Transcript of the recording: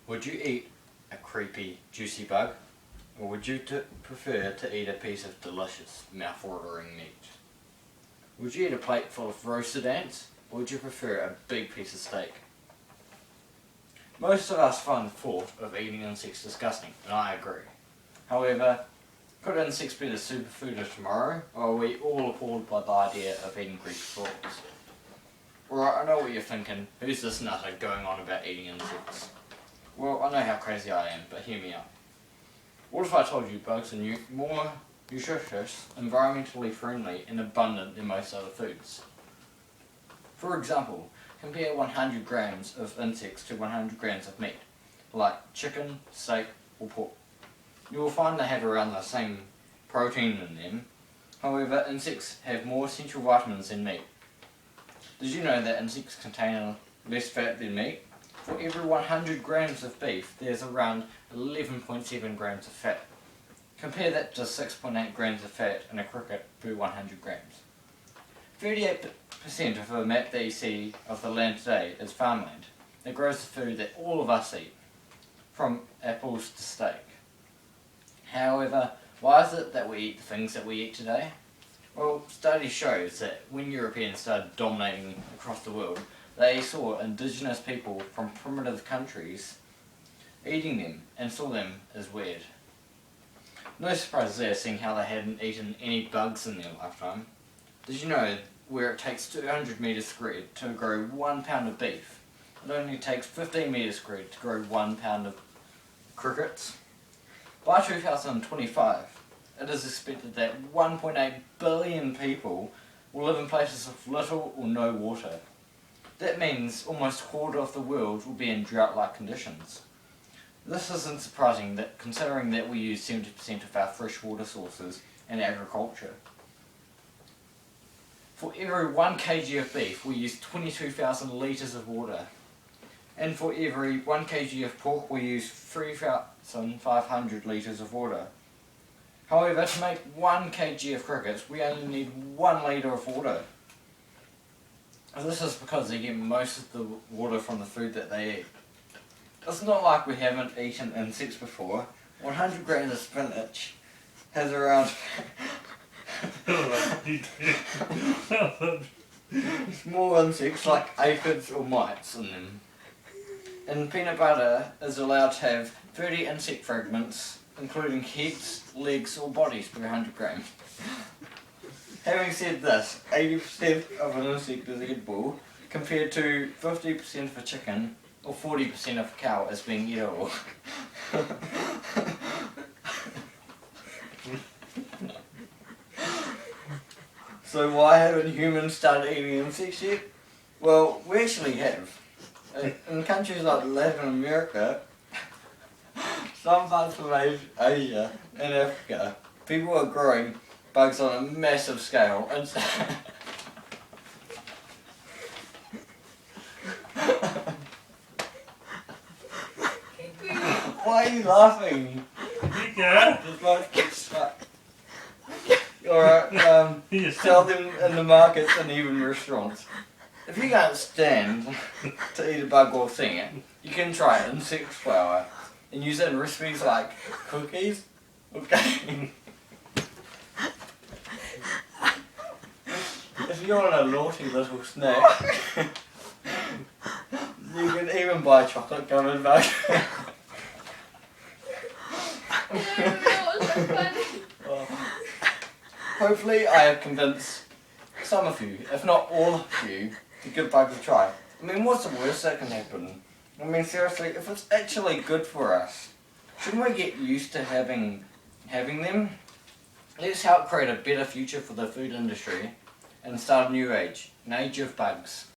Would you eat a creepy, juicy bug? Or would you prefer to eat a piece of delicious, mouth-watering meat? Would you eat a plate full of roasted ants? Or would you prefer a big piece of steak? Most of us find the thought of eating insects disgusting, and I agree. However, could insects be the superfood of tomorrow, or are we all appalled by the idea of eating Greek frogs? Right, I know what you're thinking. Who's this nutter going on about eating insects? Well, I know how crazy I am, but hear me out. What if I told you bugs are more nutritious, environmentally friendly, and abundant than most other foods? For example, compare 100 grams of insects to 100 grams of meat, like chicken, steak, or pork. You will find they have around the same protein in them. However, insects have more essential vitamins than meat. Did you know that insects contain less fat than meat? For every 100 grams of beef, there's around 11.7 grams of fat. Compare that to 6.8 grams of fat in a cricket per 100 grams. 38% of the map that you see of the land today is farmland that grows the food that all of us eat, from apples to steak. However, why is it that we eat the things that we eat today? Well, study shows that when Europeans started dominating across the world, they saw indigenous people from primitive countries eating them and saw them as weird. No surprise there, seeing how they hadn't eaten any bugs in their lifetime. Did you know where it takes 200 metres squared to grow 1 pound of beef, it only takes 15 metres squared to grow 1 pound of crickets? By 2025, it is expected that 1.8 billion people will live in places with little or no water. That means almost a quarter of the world will be in drought-like conditions. This isn't surprising, considering that we use 70% of our fresh water sources in agriculture. For every 1 kg of beef, we use 22,000 litres of water. And for every 1 kg of pork, we use 3,500 litres of water. However, to make 1 kg of crickets, we only need 1 litre of water. This is because they get most of the water from the food that they eat. It's not like we haven't eaten insects before. 100 grams of spinach has around small insects like aphids or mites in them. And peanut butter is allowed to have 30 insect fragments, including heads, legs or bodies per 100 grams. Having said this, 80% of an insect is edible, compared to 50% of a chicken or 40% of a cow as being edible. So why haven't humans started eating insects yet? Well, we actually have. In countries like Latin America, some parts of Asia and Africa, people are growing bugs on a massive scale. And why are you laughing? Alright, sell them in the markets and even restaurants. If you can't stand to eat a bug while seeing it, you can try insect flour and use it in recipes like cookies. Okay. If you want a naughty little snack, you can even buy chocolate covered bug. Hopefully I have convinced some of you, if not all of you, to give bugs a try. I mean, what's the worst that can happen? I mean, seriously, if it's actually good for us, shouldn't we get used to having them? Let's help create a better future for the food industry and start a new age, an age of bugs.